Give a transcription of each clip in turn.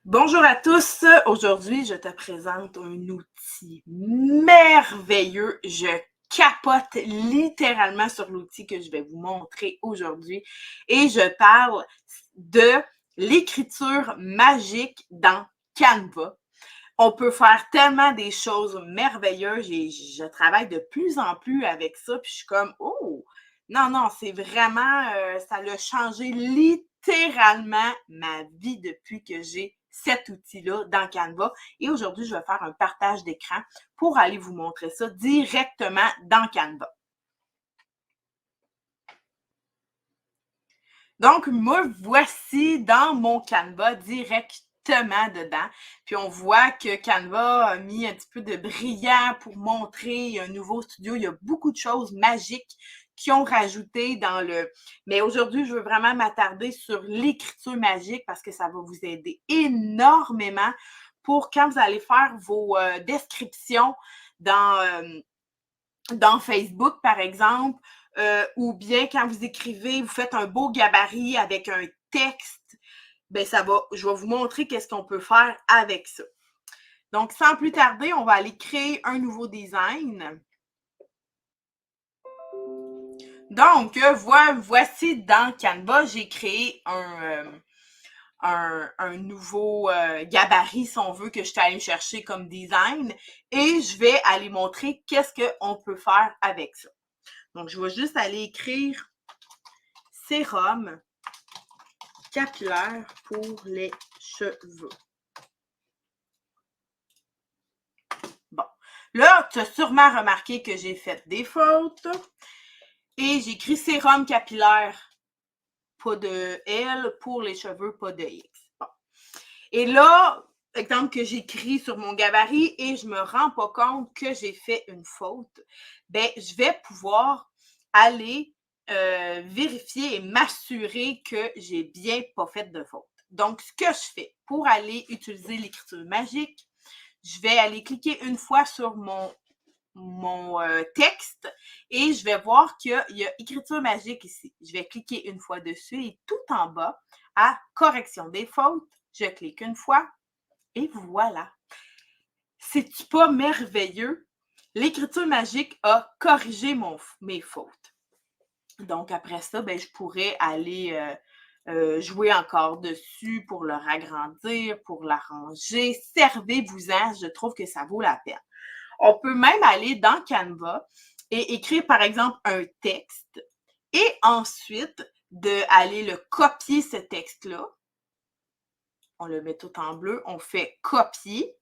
Bonjour à tous. Aujourd'hui, je te présente un outil merveilleux. Je capote littéralement sur l'outil que je vais vous montrer aujourd'hui et je parle de l'écriture magique dans Canva. On peut faire tellement des choses merveilleuses. Je travaille de plus en plus avec ça, puis je suis comme, oh, non, c'est vraiment, ça a changé littéralement ma vie depuis que j'ai cet outil-là dans Canva. Et aujourd'hui, je vais faire un partage d'écran pour aller vous montrer ça directement dans Canva. Donc, me voici dans mon Canva directement dedans. Puis on voit que Canva a mis un petit peu de brillant pour montrer un nouveau studio. Il y a beaucoup de choses magiques qui ont rajouté dans le... Mais aujourd'hui, je veux vraiment m'attarder sur l'écriture magique parce que ça va vous aider énormément pour quand vous allez faire vos descriptions dans Facebook, par exemple, ou bien quand vous écrivez, vous faites un beau gabarit avec un texte, ben je vais vous montrer qu'est-ce qu'on peut faire avec ça. Donc, sans plus tarder, on va aller créer un nouveau design. Donc, voici dans Canva, j'ai créé un nouveau gabarit, si on veut, que je suis allée chercher comme design. Et je vais aller montrer qu'est-ce qu'on peut faire avec ça. Donc, je vais juste aller écrire sérum capillaire pour les cheveux. Bon. Là, tu as sûrement remarqué que j'ai fait des fautes. Et j'ai écrit sérum capillaire, pas de L, pour les cheveux, pas de X. Bon. Et là, exemple que j'écris sur mon gabarit et je me rends pas compte que j'ai fait une faute, ben, je vais pouvoir aller vérifier et m'assurer que j'ai bien pas fait de faute. Donc, ce que je fais pour aller utiliser l'écriture magique, je vais aller cliquer une fois sur mon texte et je vais voir qu'il y a écriture magique ici. Je vais cliquer une fois dessus et tout en bas, à correction des fautes, je clique une fois et voilà. C'est-tu pas merveilleux? L'écriture magique a corrigé mes fautes. Donc, après ça, ben, je pourrais aller jouer encore dessus pour le ragrandir, pour l'arranger. Servez-vous-en, je trouve que ça vaut la peine. On peut même aller dans Canva et écrire, par exemple, un texte et ensuite d'aller le copier, ce texte-là. On le met tout en bleu, on fait copier.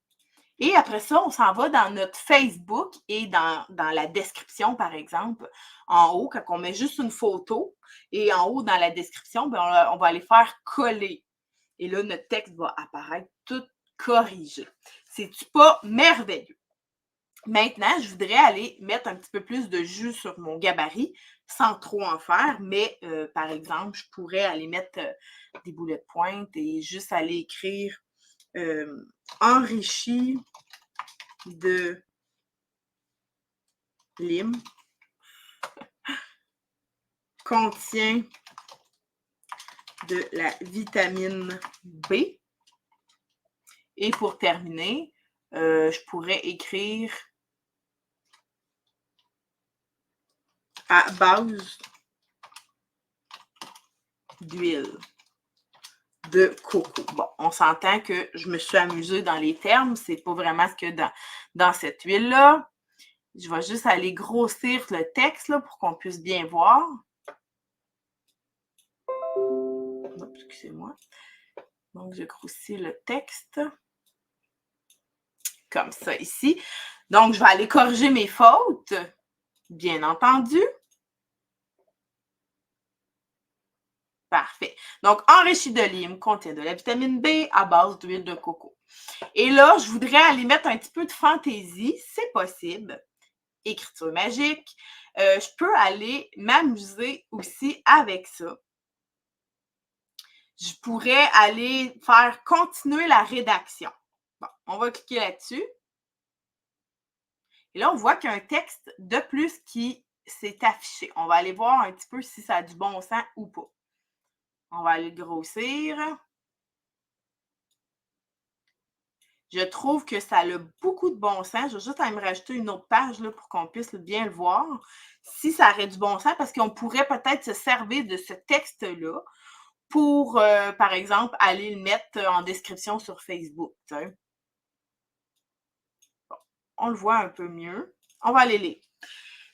Et après ça, on s'en va dans notre Facebook et dans la description, par exemple, en haut, quand on met juste une photo, et en haut, dans la description, ben, on va aller faire coller. Et là, notre texte va apparaître tout corrigé. C'est-tu pas merveilleux? Maintenant, je voudrais aller mettre un petit peu plus de jus sur mon gabarit sans trop en faire, mais par exemple, je pourrais aller mettre des boulets de pointe et juste aller écrire enrichi de lime, contient de la vitamine B. Et pour terminer, je pourrais écrire à base d'huile de coco. Bon, on s'entend que je me suis amusée dans les termes, c'est pas vraiment ce que dans cette huile-là. Je vais juste aller grossir le texte là, pour qu'on puisse bien voir. Excusez-moi. Donc, je grossis le texte. Comme ça ici. Donc, je vais aller corriger mes fautes, bien entendu. Parfait. Donc, enrichi de lime contient de la vitamine B à base d'huile de coco. Et là, je voudrais aller mettre un petit peu de fantaisie, c'est possible. Écriture magique. Je peux aller m'amuser aussi avec ça. Je pourrais aller faire continuer la rédaction. Bon, on va cliquer là-dessus. Et là, on voit qu'il y a un texte de plus qui s'est affiché. On va aller voir un petit peu si ça a du bon sens ou pas. On va aller le grossir. Je trouve que ça a beaucoup de bon sens. Je vais juste aller me rajouter une autre page là, pour qu'on puisse bien le voir. Si ça aurait du bon sens, parce qu'on pourrait peut-être se servir de ce texte-là pour, par exemple, aller le mettre en description sur Facebook. T'sais. Bon, on le voit un peu mieux. On va aller lire.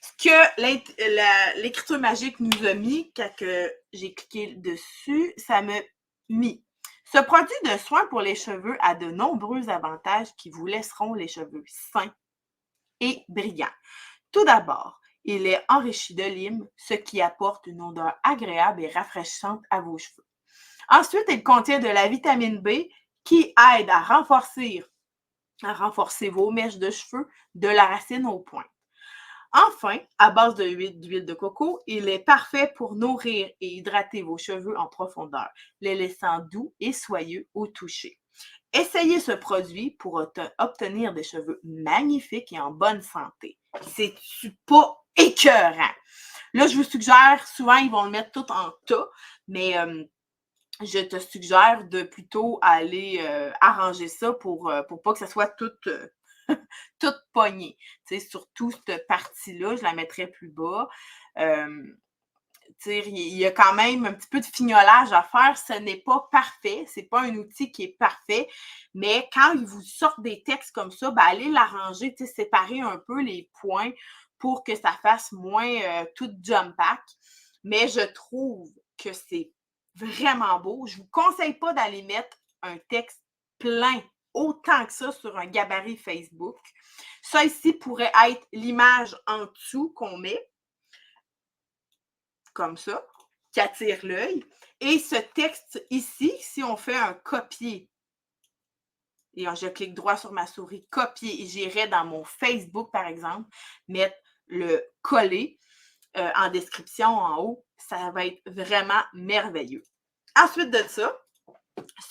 Ce que l'écriture magique nous a mis, quand j'ai cliqué dessus, ça m'a mis. Ce produit de soin pour les cheveux a de nombreux avantages qui vous laisseront les cheveux sains et brillants. Tout d'abord, il est enrichi de lime, ce qui apporte une odeur agréable et rafraîchissante à vos cheveux. Ensuite, il contient de la vitamine B qui aide à renforcer vos mèches de cheveux de la racine aux pointes. Enfin, à base d'huile de coco, il est parfait pour nourrir et hydrater vos cheveux en profondeur, les laissant doux et soyeux au toucher. Essayez ce produit pour obtenir des cheveux magnifiques et en bonne santé. C'est-tu pas écœurant? Là, je vous suggère, souvent, ils vont le mettre tout en tas, mais je te suggère de plutôt aller arranger ça pour pas que ça soit tout pognée. Tu sais, surtout cette partie-là, je la mettrais plus bas. Il y a quand même un petit peu de fignolage à faire. Ce n'est pas parfait. C'est pas un outil qui est parfait. Mais quand ils vous sortent des textes comme ça, ben, allez l'arranger, séparer un peu les points pour que ça fasse moins tout jump pack. Mais je trouve que c'est vraiment beau. Je ne vous conseille pas d'aller mettre un texte plein autant que ça sur un gabarit Facebook. Ça ici pourrait être l'image en dessous qu'on met, comme ça, qui attire l'œil. Et ce texte ici, si on fait un copier, et je clique droit sur ma souris, copier, et j'irai dans mon Facebook, par exemple, mettre le coller en description en haut, ça va être vraiment merveilleux. Ensuite de ça,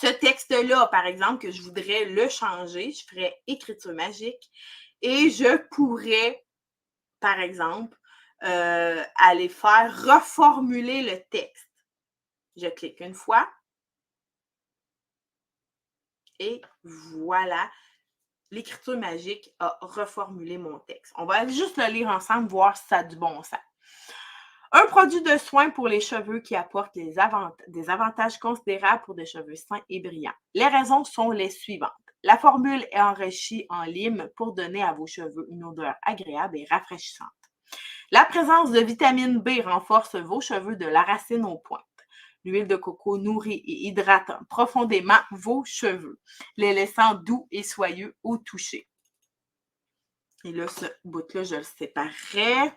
ce texte-là, par exemple, que je voudrais le changer, je ferais écriture magique et je pourrais, par exemple, aller faire reformuler le texte. Je clique une fois et voilà, l'écriture magique a reformulé mon texte. On va juste le lire ensemble, voir si ça a du bon sens. Un produit de soin pour les cheveux qui apporte des avantages considérables pour des cheveux sains et brillants. Les raisons sont les suivantes. La formule est enrichie en lime pour donner à vos cheveux une odeur agréable et rafraîchissante. La présence de vitamine B renforce vos cheveux de la racine aux pointes. L'huile de coco nourrit et hydrate profondément vos cheveux, les laissant doux et soyeux au toucher. Et là, ce bout-là, je le séparerai.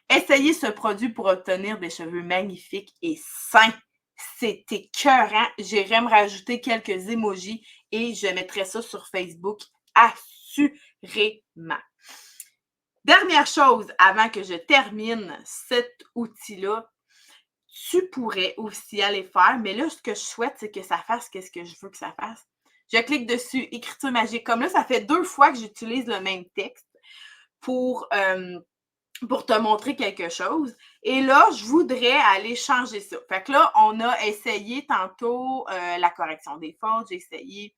Essayez ce produit pour obtenir des cheveux magnifiques et sains. C'est écœurant. J'irai me rajouter quelques emojis et je mettrai ça sur Facebook assurément. Dernière chose, avant que je termine cet outil-là, tu pourrais aussi aller faire, mais là, ce que je souhaite, c'est que ça fasse ce que je veux que ça fasse. Je clique dessus, écriture magique. Comme là, ça fait 2 fois que j'utilise le même texte pour te montrer quelque chose. Et là, je voudrais aller changer ça. Fait que là, on a essayé tantôt la correction des fautes. J'ai essayé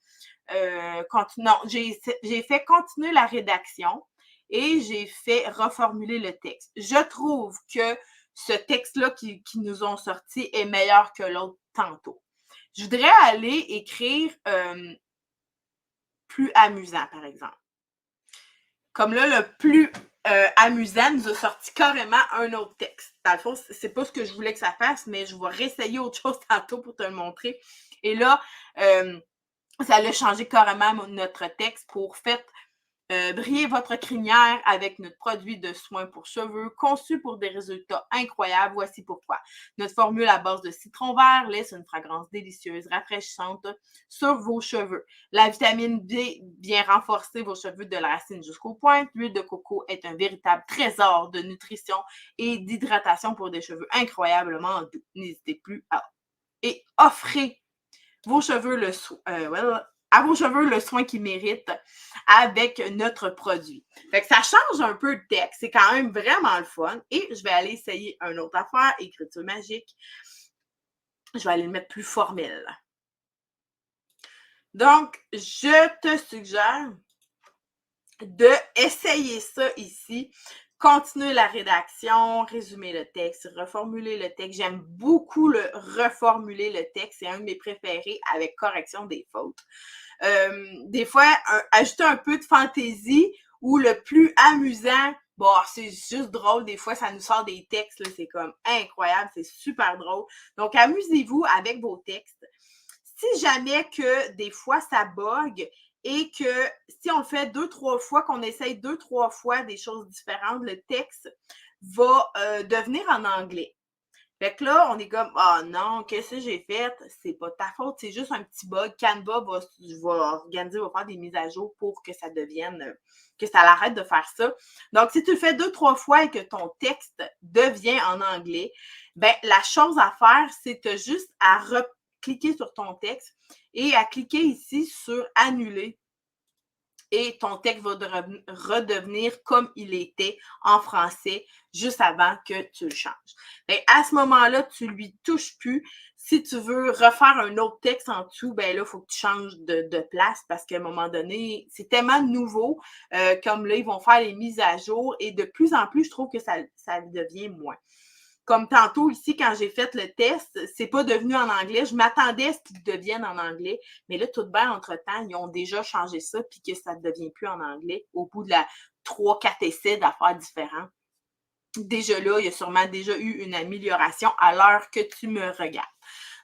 j'ai fait continuer la rédaction et j'ai fait reformuler le texte. Je trouve que ce texte-là qui nous ont sorti est meilleur que l'autre tantôt. Je voudrais aller écrire plus amusant, par exemple. Comme là, le plus amusant nous a sorti carrément un autre texte. Dans le fond, c'est pas ce que je voulais que ça fasse, mais je vais réessayer autre chose tantôt pour te le montrer. Et là, ça a changé carrément notre texte pour faites briller votre crinière avec notre produit de soins pour cheveux conçu pour des résultats incroyables. Voici pourquoi. Notre formule à base de citron vert laisse une fragrance délicieuse, rafraîchissante sur vos cheveux. La vitamine B vient renforcer vos cheveux de la racine jusqu'aux pointes. L'huile de coco est un véritable trésor de nutrition et d'hydratation pour des cheveux incroyablement doux. N'hésitez plus et offrez vos cheveux à vos cheveux le soin qu'ils méritent avec notre produit. Fait que ça change un peu le texte. C'est quand même vraiment le fun. Et je vais aller essayer une autre affaire, écriture magique. Je vais aller le mettre plus formel. Donc, je te suggère d'essayer ça ici. Continuer la rédaction, résumer le texte, reformuler le texte. J'aime beaucoup le reformuler le texte. C'est un de mes préférés avec correction des fautes. Des fois, ajouter un peu de fantaisie ou le plus amusant, bon, c'est juste drôle. Des fois, ça nous sort des textes, là, c'est comme incroyable, c'est super drôle. Donc, amusez-vous avec vos textes. Si jamais que des fois ça bug et que si on le fait 2-3 fois, qu'on essaye 2-3 fois des choses différentes, le texte va devenir en anglais. Fait que là, on est comme, ah non, qu'est-ce que j'ai fait? C'est pas ta faute, c'est juste un petit bug. Canva va organiser, va faire des mises à jour pour que ça devienne, que ça l'arrête de faire ça. Donc, si tu le fais 2-3 fois et que ton texte devient en anglais, ben, la chose à faire, c'est juste à cliquer sur ton texte et à cliquer ici sur annuler. Et ton texte va redevenir comme il était en français juste avant que tu le changes. Bien, à ce moment-là, tu ne lui touches plus. Si tu veux refaire un autre texte en dessous, ben là, il faut que tu changes de place parce qu'à un moment donné, c'est tellement nouveau. Comme là, ils vont faire les mises à jour et de plus en plus, je trouve que ça devient moins. Comme tantôt ici, quand j'ai fait le test, c'est pas devenu en anglais. Je m'attendais à ce qu'il devienne en anglais. Mais là, tout de bien, entre-temps, ils ont déjà changé ça puis que ça ne devient plus en anglais au bout de 3-4 essais d'affaires différents. Déjà là, il y a sûrement déjà eu une amélioration à l'heure que tu me regardes.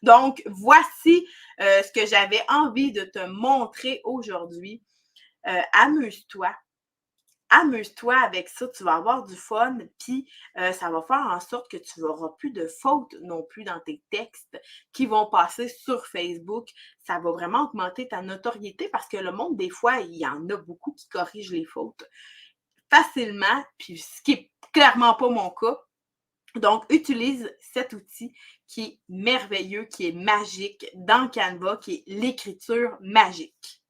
Donc, voici ce que j'avais envie de te montrer aujourd'hui. Amuse-toi. Amuse-toi avec ça, tu vas avoir du fun, puis ça va faire en sorte que tu n'auras plus de fautes non plus dans tes textes qui vont passer sur Facebook. Ça va vraiment augmenter ta notoriété parce que le monde, des fois, il y en a beaucoup qui corrigent les fautes facilement, puis ce qui n'est clairement pas mon cas. Donc, utilise cet outil qui est merveilleux, qui est magique dans Canva, qui est l'écriture magique.